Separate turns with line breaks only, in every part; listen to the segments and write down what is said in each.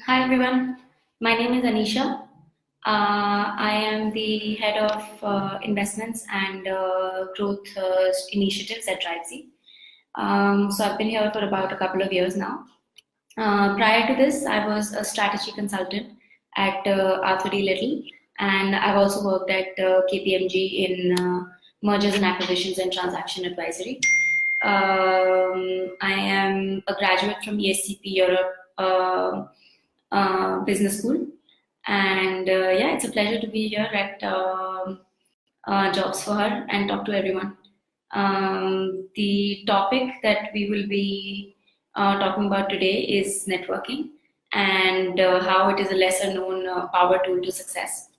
Hi everyone, my name is Anisha. I am the head of investments and growth initiatives at Drivezy. So I've been here for about a couple of years now. Prior to this, I was a strategy consultant at R3D Little, and I've also worked at KPMG in mergers and acquisitions and transaction advisory. I am a graduate from ESCP Europe Business School, and yeah, it's a pleasure to be here at Jobs for Her and talk to everyone. The topic that we will be talking about today is networking and how it is a lesser known power tool to success.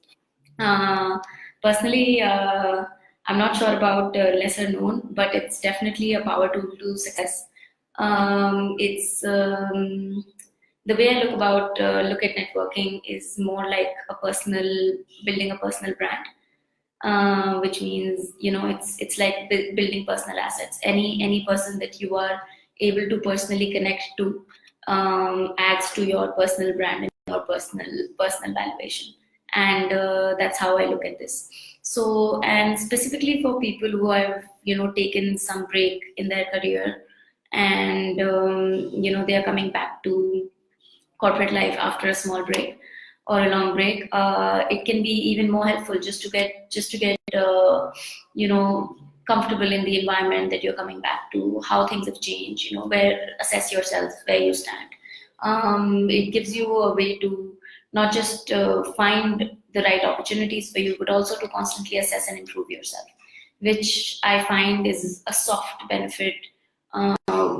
Personally, I'm not sure about lesser known, but it's definitely a power tool to success. It's The way I look at networking is more like building a personal brand, which means it's like building personal assets. Any person that you are able to personally connect to adds to your personal brand and your personal valuation, and that's how I look at this. So, and specifically for people who have taken some break in their career, and they are coming back to corporate life after a small break or a long break, it can be even more helpful just to get comfortable in the environment that you're coming back to, how things have changed, where assess yourself, where you stand. It gives you a way to not just find the right opportunities for you, but also to constantly assess and improve yourself, which I find is a soft benefit,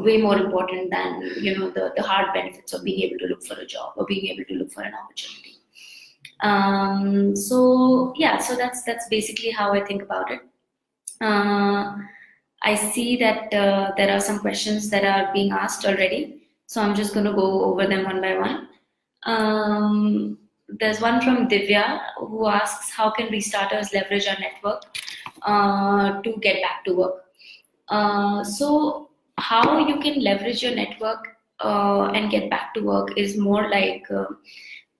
way more important than the hard benefits of being able to look for a job or being able to look for an opportunity. So yeah, so that's basically how I think about it. I see that there are some questions that are being asked already, so I'm just going to go over them one by one. There's one from Divya who asks, how can restarters leverage our network to get back to work? So how you can leverage your network and get back to work is more like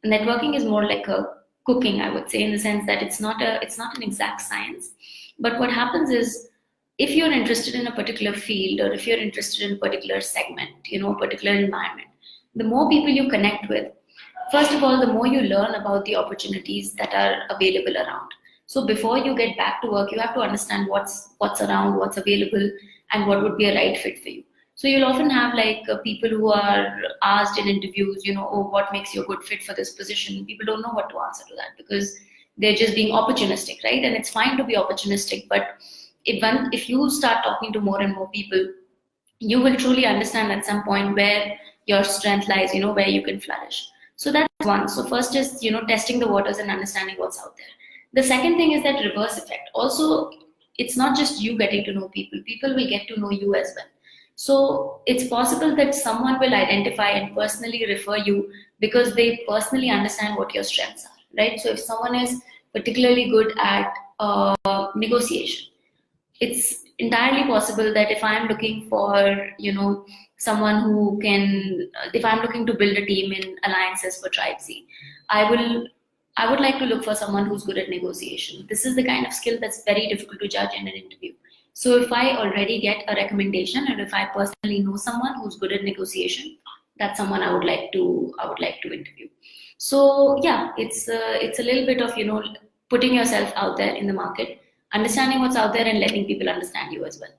networking is more like a cooking, I would say, in the sense that it's not an exact science. But what happens is, if you're interested in a particular field, or if you're interested in a particular segment, a particular environment, the more people you connect with, first of all, the more you learn about the opportunities that are available around. So before you get back to work, you have to understand what's around, what's available, and what would be a right fit for you. So you'll often have like people who are asked in interviews, oh, what makes you a good fit for this position? People don't know what to answer to that because they're just being opportunistic, right? And it's fine to be opportunistic, but if you start talking to more and more people, you will truly understand at some point where your strength lies, where you can flourish. So that's one. So first is, testing the waters and understanding what's out there. The second thing is that reverse effect. Also, it's not just you getting to know people, people will get to know you as well. So it's possible that someone will identify and personally refer you because they personally understand what your strengths are, right? So if someone is particularly good at negotiation, it's entirely possible that if I'm looking for, someone who can, if I'm looking to build a team in alliances for Drivezy, I would like to look for someone who's good at negotiation. This is the kind of skill that's very difficult to judge in an interview. So if I already get a recommendation, and if I personally know someone who's good at negotiation, that's someone I would like to interview. So yeah, it's a little bit of putting yourself out there in the market, understanding what's out there, and letting people understand you as well.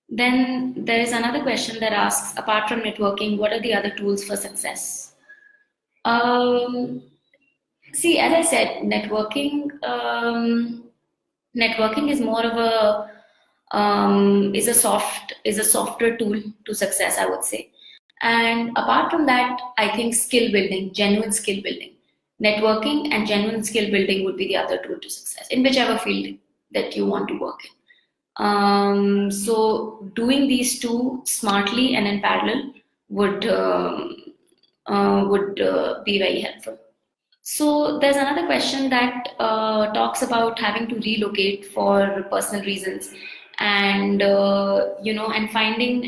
Then there is another question that asks, apart from networking, what are the other tools for success? See, as I said, networking is more of a is a softer tool to success, I would say. And apart from that, I think skill building, genuine skill building, networking and genuine skill building would be the other tool to success in whichever field that you want to work in. So doing these two smartly and in parallel would be very helpful. So there's another question that talks about having to relocate for personal reasons, and and finding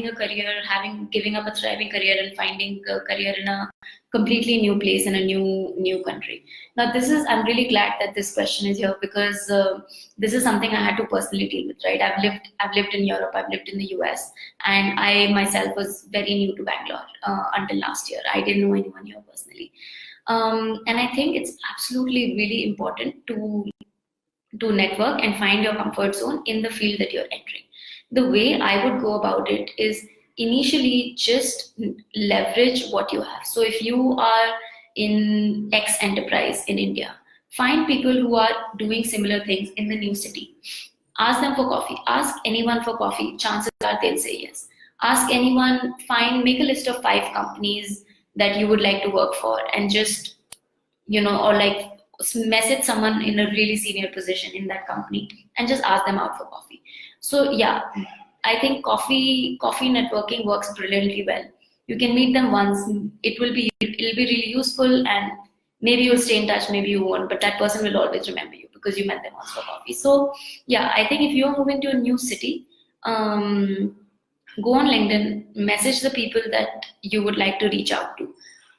a career, giving up a thriving career and finding a career in a completely new place in a new country. Now, I'm really glad that this question is here, because this is something I had to personally deal with, right? I've lived in Europe, I've lived in the US, and I myself was very new to Bangalore until last year. I didn't know anyone here personally. And I think it's absolutely really important to network and find your comfort zone in the field that you're entering. The way I would go about it is initially just leverage what you have. So if you are in X enterprise in India, find people who are doing similar things in the new city. Ask them for coffee. Ask anyone for coffee. Chances are they'll say yes. Ask anyone, make a list of 5 companies that you would like to work for, and just, or like message someone in a really senior position in that company and just ask them out for coffee. So yeah, I think coffee networking works brilliantly well. You can meet them once, it'll be really useful, and maybe you'll stay in touch, maybe you won't, but that person will always remember you because you met them once for coffee. So yeah, I think if you're moving to a new city, go on LinkedIn, message the people that you would like to reach out to.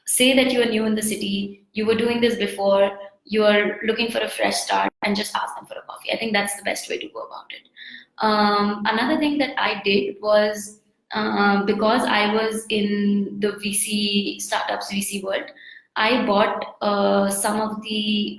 Say that you are new in the city, you were doing this before, you are looking for a fresh start, and just ask them for a coffee. I think that's the best way to go about it. Another thing that I did was, because I was in the VC world, I bought some of the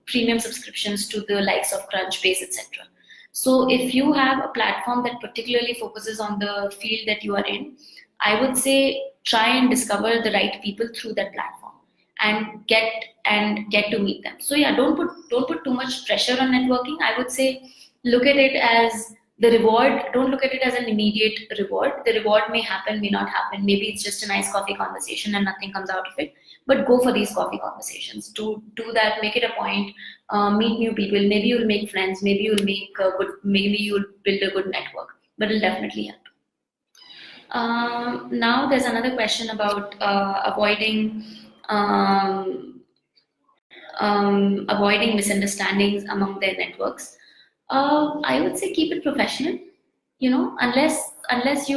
premium subscriptions to the likes of Crunchbase, etc. So if you have a platform that particularly focuses on the field that you are in, I would say try and discover the right people through that platform and get to meet them. So yeah, don't put too much pressure on networking. I would say look at it as the reward. Don't look at it as an immediate reward. The reward may happen, may not happen. Maybe it's just a nice coffee conversation and nothing comes out of it. But go for these coffee conversations. Do that. Make it a point. Meet new people. Maybe you'll make friends. Maybe you'll build a good network. But it'll definitely help. Now there's another question about avoiding misunderstandings among their networks. I would say keep it professional. Unless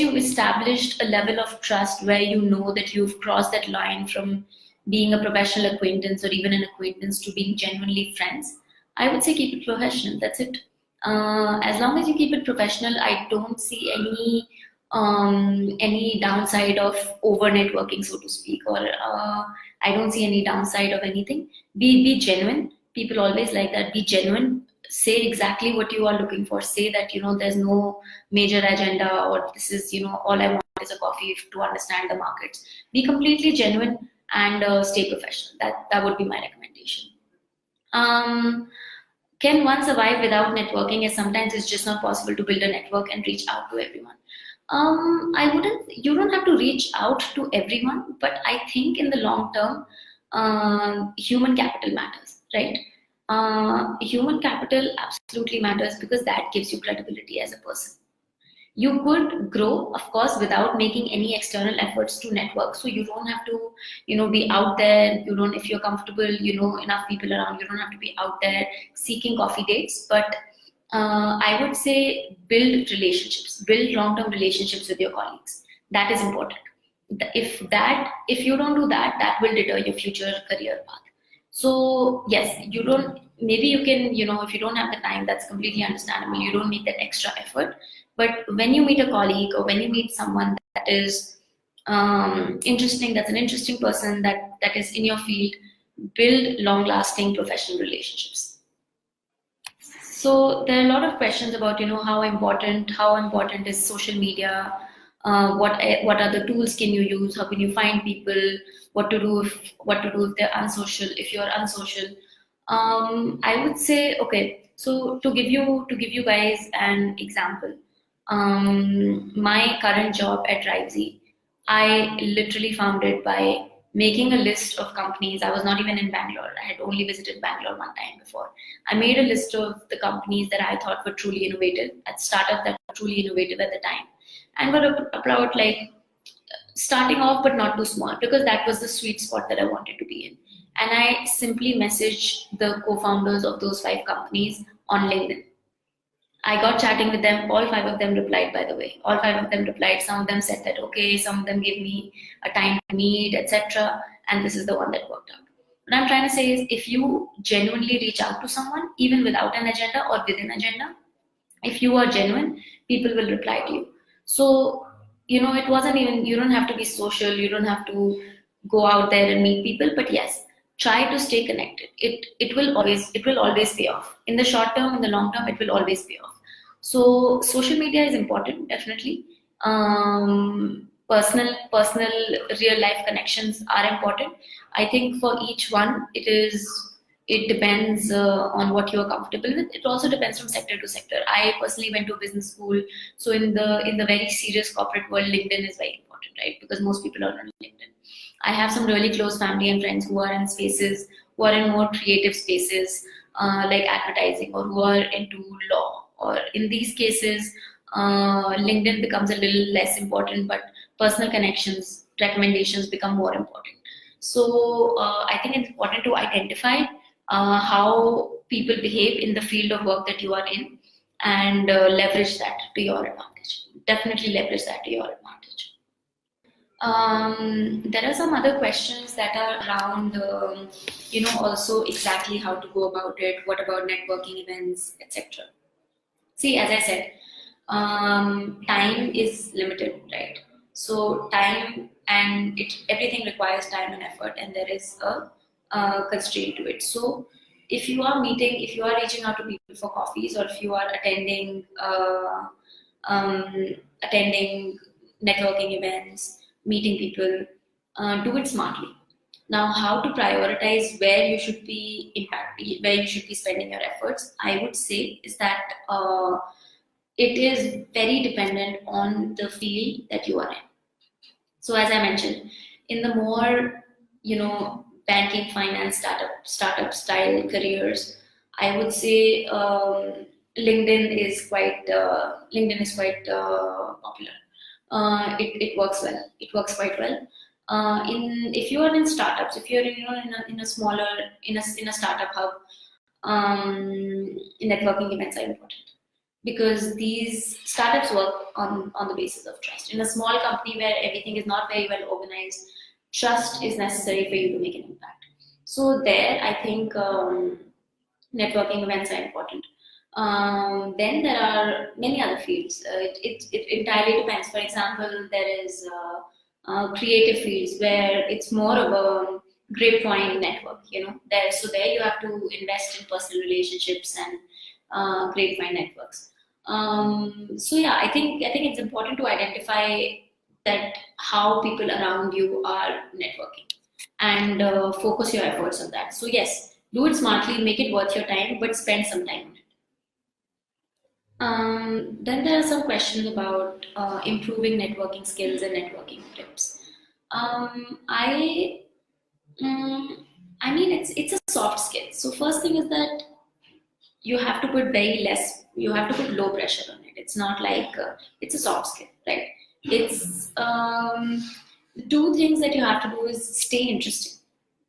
you've established a level of trust where you know that you've crossed that line from being a professional acquaintance or even an acquaintance to being genuinely friends, I would say keep it professional. That's it. As long as you keep it professional, I don't see any downside of over networking, so to speak, or I don't see any downside of anything. Be genuine. People always like that. Be genuine. Say exactly what you are looking for. Say that there's no major agenda, or this is all I want is a coffee to understand the markets. Be completely genuine and stay professional. That would be my recommendation. Can one survive without networking, as sometimes it's just not possible to build a network and reach out to everyone? You don't have to reach out to everyone, but I think in the long term, human capital matters, right? Human capital absolutely matters, because that gives you credibility as a person. You could grow, of course, without making any external efforts to network. So you don't have to, be out there. If you're comfortable, enough people around, you don't have to be out there seeking coffee dates. But I would say build long-term relationships with your colleagues. That is important. If you don't do that, that will deter your future career path. So yes, maybe you can, if you don't have the time, that's completely understandable. You don't make that extra effort. But when you meet a colleague, or when you meet someone that is interesting, that's an interesting person that is in your field, build long-lasting professional relationships. So there are a lot of questions about how important is social media. What are the tools can you use? How can you find people? What to do if they're unsocial? If you're unsocial, I would say, okay. So to give you guys an example, my current job at Drivezy, I literally found it by making a list of companies. I was not even in Bangalore. I had only visited Bangalore one time before. I made a list of the companies that I thought were truly innovative, at startup that were truly innovative at the time, and were about like starting off but not too small, because that was the sweet spot that I wanted to be in. And I simply messaged the co-founders of those 5 companies on LinkedIn. I got chatting with them. All five of them replied, by the way. All five of them replied. Some of them said that okay, some of them gave me a time to meet, etc. And this is the one that worked out. What I'm trying to say is if you genuinely reach out to someone, even without an agenda or with an agenda, if you are genuine, people will reply to you. So, it wasn't even, you don't have to be social, you don't have to go out there and meet people, but yes, try to stay connected. It will always pay off. In the short term, in the long term, it will always pay off. So social media is important, definitely. Personal real life connections are important. I think for each one, it depends on what you are comfortable with. It also depends from sector to sector. I personally went to a business school, so in the very serious corporate world, LinkedIn is very important, right? Because most people are on LinkedIn. I have some really close family and friends who are in spaces, who are in more creative spaces, like advertising, or who are into law. Or in these cases, LinkedIn becomes a little less important, but personal connections, recommendations become more important. So I think it's important to identify how people behave in the field of work that you are in, and leverage that to your advantage. Definitely leverage that to your advantage. There are some other questions that are around, also exactly how to go about it. What about networking events, etc. See, as I said, time is limited, right? So time and everything requires time and effort, and there is a constraint to it. So if you are reaching out to people for coffees, or if you are attending networking events, meeting people, do it smartly. Now, how to prioritize where you should be where you should be spending your efforts, I would say, is that it is very dependent on the field that you are in. So, as I mentioned, in the more banking, finance, startup style careers, I would say LinkedIn is quite popular. It works well. It works quite well. In If you are in startups, if you're in a smaller in a startup hub, networking events are important, because these startups work on the basis of trust. In a small company where everything is not very well organized, trust is necessary for you to make an impact. So there, I think networking events are important. Then there are many other fields. It entirely depends. For example, there is creative fields where it's more of a grapevine network. There you have to invest in personal relationships and grapevine networks. So yeah, I think it's important to identify that how people around you are networking, and focus your efforts on that. So yes, do it smartly, make it worth your time, but spend some time on it. Then there are some questions about improving networking skills and networking tips. I I mean, it's a soft skill. So first thing is that you have to put low pressure on it. It's not like it's a soft skill, right? It's The two things that you have to do is stay interesting.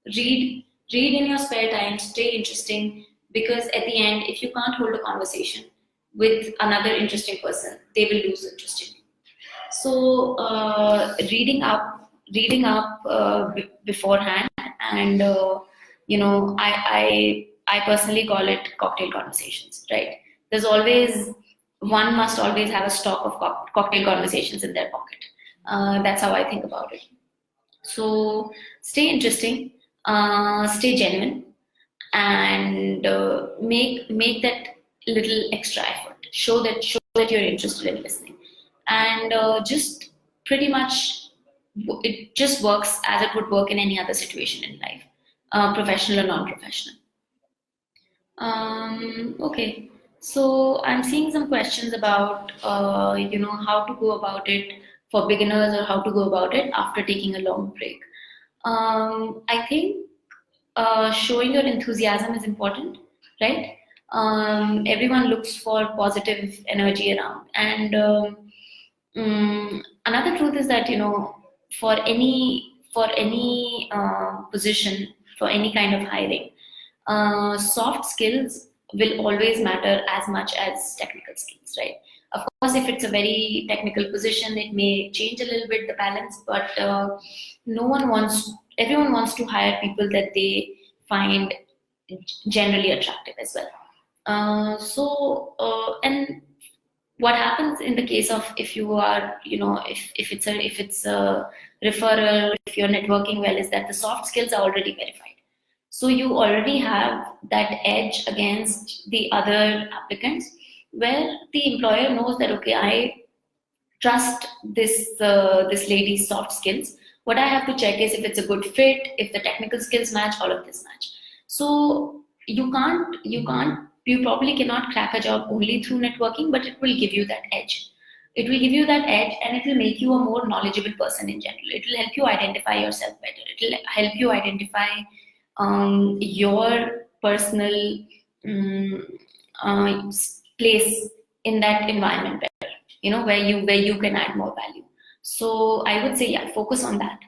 Read read in your spare time, stay interesting, because at the end, if you can't hold a conversation with another interesting person, they will lose interest in you. So reading up beforehand, and I personally call it cocktail conversations. Right? There's always One must always have a stock of cocktail conversations in their pocket. That's how I think about it. So stay interesting, stay genuine, and make that little extra effort. Show that you're interested in listening, and just pretty much it just works as it would work in any other situation in life, professional or non-professional. Okay, so I'm seeing some questions about how to go about it for beginners, or how to go about it after taking a long break. I think showing your enthusiasm is important, right? Everyone looks for positive energy around, and another truth is that for any position, for any kind of hiring, soft skills will always matter as much as technical skills, right? Of course, if it's a very technical position, it may change a little bit the balance, but no one wants, everyone wants to hire people that they find generally attractive as well. And what happens in the case of, if you are, if it's a referral, if you're networking well, is that the soft skills are already verified. So you already have that edge against the other applicants, where the employer knows that, okay, I trust this lady's soft skills. What I have to check is if it's a good fit, if the technical skills match, all of this match. So you probably cannot crack a job only through networking, but it will give you that edge. It will give you that edge, and it will make you a more knowledgeable person in general. It will help you identify yourself better. It will help you identify your personal um, place in that environment better, where you can add more value. So I would say, yeah, focus on that.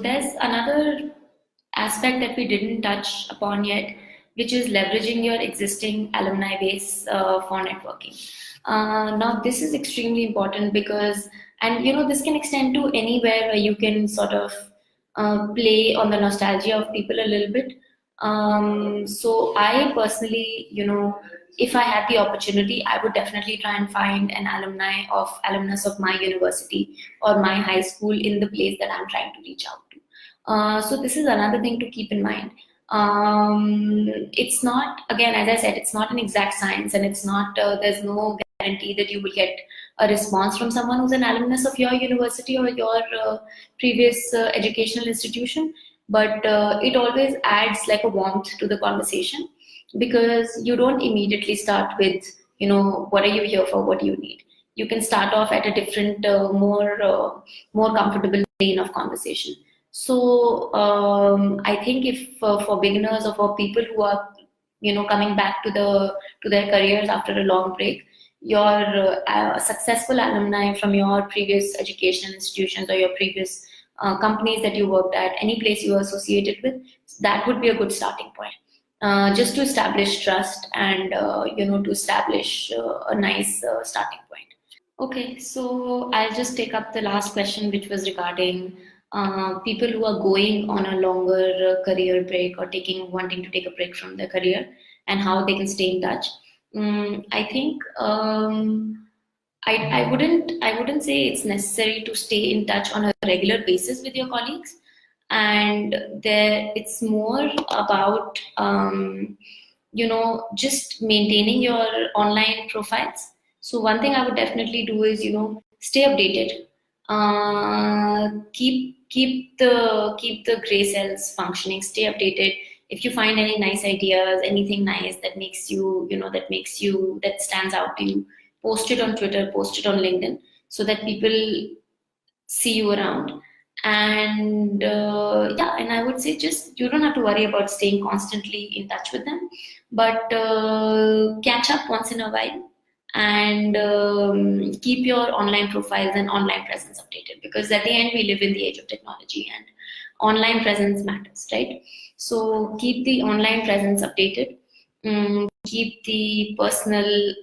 There's another aspect that we didn't touch upon yet, which is leveraging your existing alumni base for networking. Now, this is extremely important because, and this can extend to anywhere where you can sort of play on the nostalgia of people a little bit. So I personally, if I had the opportunity, I would definitely try and find an alumnus of my university or my high school in the place that I'm trying to reach out to. So this is another thing to keep in mind. It's not, again, as I said, it's not an exact science, and it's not, there's no guarantee that you will get a response from someone who's an alumnus of your university or your previous educational institution. But it always adds like a warmth to the conversation, because you don't immediately start with, what are you here for? What do you need? You can start off at a different, more comfortable plane of conversation. So I think if for beginners or for people who are, coming back to their careers after a long break, your successful alumni from your previous educational institutions or your previous companies that you worked at, any place you were associated with, that would be a good starting point. Just to establish trust and to establish a nice starting point. Okay, so I'll just take up the last question, which was regarding people who are going on a longer career break or wanting to take a break from their career, and how they can stay in touch. I think I wouldn't say it's necessary to stay in touch on a regular basis with your colleagues, and it's more about just maintaining your online profiles. So one thing I would definitely do is, stay updated. Keep the gray cells functioning. Stay updated. If you find any nice ideas, anything nice that makes you, that stands out to you, post it on Twitter, post it on LinkedIn, so that people see you around. And yeah, and I would say, just, you don't have to worry about staying constantly in touch with them, but catch up once in a while, and keep your online profiles and online presence updated, because at the end we live in the age of technology, and online presence matters, right? So keep the online presence updated. Keep the personal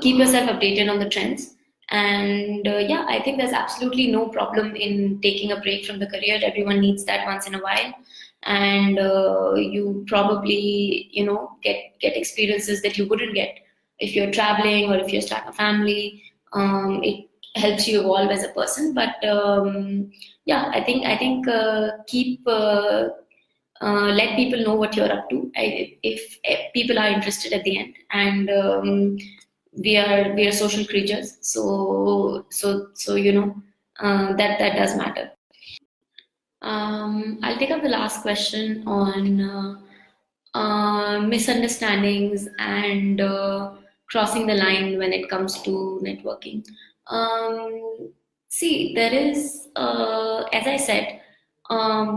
keep yourself updated on the trends. And yeah, I think there's absolutely no problem in taking a break from the career. Everyone needs that once in a while. And you probably, get experiences that you wouldn't get if you're traveling or if you're starting a family. It helps you evolve as a person. But yeah, I think keep let people know what you're up to, if people are interested at the end. And we are social creatures, so that does matter. I'll take up the last question on misunderstandings and crossing the line when it comes to networking. See, there is, as I said,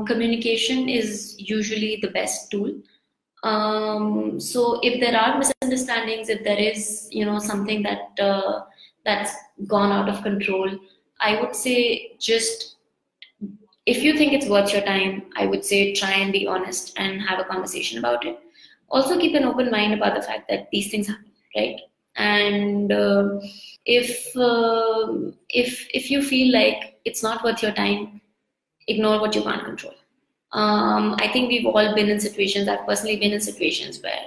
communication is usually the best tool. So if there are misunderstandings, if there is, something that's gone out of control, I would say, just If you think it's worth your time, I would say try and be honest and have a conversation about it. Also, keep an open mind about the fact that these things happen, right? And if you feel like it's not worth your time, ignore what you can't control. I think we've all been in situations. I've personally been in situations where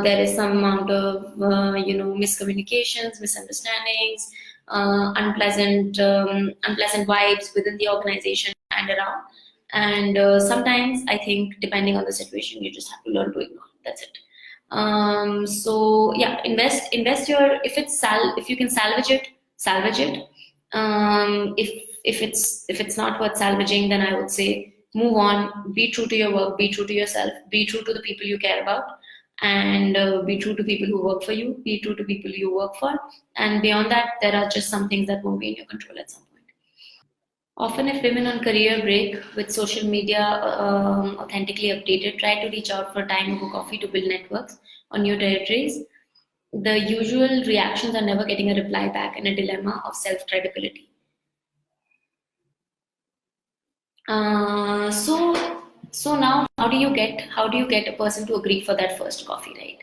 there is some amount of miscommunications, misunderstandings, unpleasant vibes within the organization and around. And sometimes I think, depending on the situation, you just have to learn to ignore. That's it. So yeah, invest your, if you can salvage it, salvage it. If it's not worth salvaging, then I would say move on. Be true to your work. Be true to yourself. Be true to the people you care about, and be true to people who work for you. Be true to people you work for. And beyond that, there are just some things that won't be in your control at some point. Often, if women on career break with social media authentically updated, try to reach out for time over coffee to build networks on new territories, the usual reactions are never getting a reply back and a dilemma of self-credibility. So now, how do you get a person to agree for that first coffee,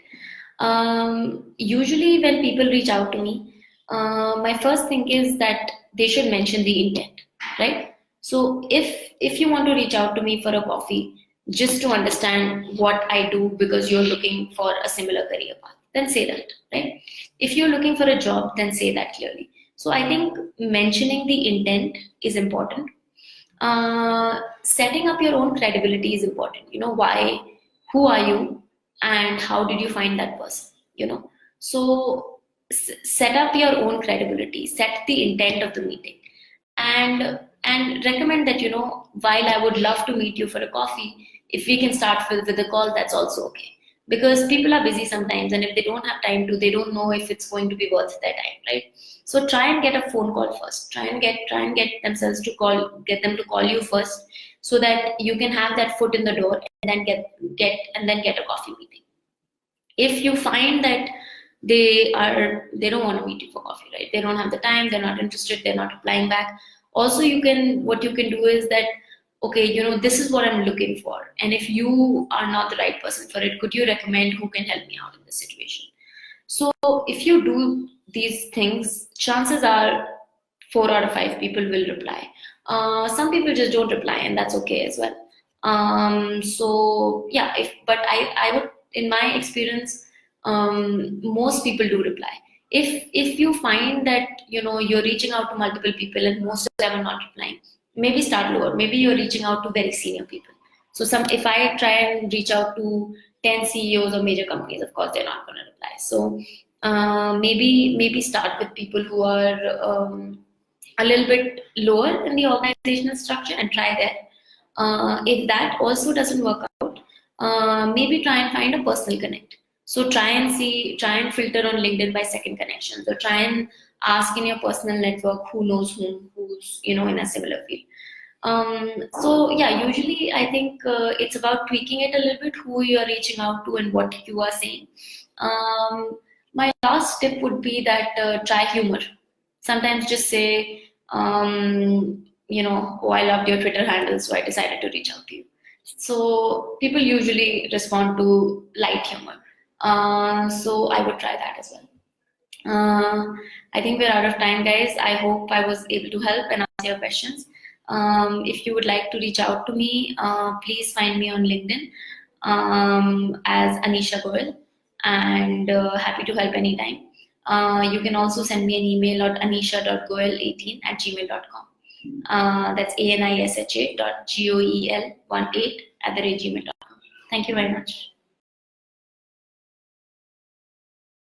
right? Usually, when people reach out to me, my first thing is that they should mention the intent, right? So if you want to reach out to me for a coffee, just to understand what I do because you're looking for a similar career path, then say that, right? If you're looking for a job, then say that clearly. So I think mentioning the intent is important. Setting up your own credibility is important. Why, who are you, and how did you find that person? So set up your own credibility, set the intent of the meeting, and recommend that, while I would love to meet you for a coffee, if we can start with a call, that's also okay. Because people are busy sometimes, and if they don't have time to, they don't know if it's going to be worth their time, right? So try and get a phone call first. Get them to call you first, so that you can have that foot in the door, and then get a coffee meeting. If you find that they don't want to meet you for coffee, right? They don't have the time, they're not interested, they're not replying back. Also, what you can do is that, okay, this is what I'm looking for, and if you are not the right person for it, could you recommend who can help me out in this situation? So if you do these things, chances are 4 out of 5 people will reply. Some people just don't reply, and that's okay as well. So yeah, but I would, in my experience, most people do reply. If you find that you're reaching out to multiple people and most of them are not replying, maybe start lower. Maybe you're reaching out to very senior people. So if I try and reach out to 10 CEOs of major companies, of course they're not going to reply. So maybe start with people who are a little bit lower in the organizational structure and try there. If that also doesn't work out, maybe try and find a personal connect. So try and filter on LinkedIn by second connections, or try and ask in your personal network who knows who's in a similar field. So yeah, usually I think it's about tweaking it a little bit, who you are reaching out to and what you are saying. My last tip would be that try humor. Sometimes just say, oh, I loved your Twitter handle, so I decided to reach out to you. So people usually respond to light humor. So I would try that as well. I think we're out of time, guys. I hope I was able to help and answer your questions. If you would like to reach out to me, please find me on LinkedIn as Anisha Goel, and happy to help anytime. You can also send me an email at anisha.goel18@gmail.com. That's anisha.goel18@gmail.com. Thank you very much.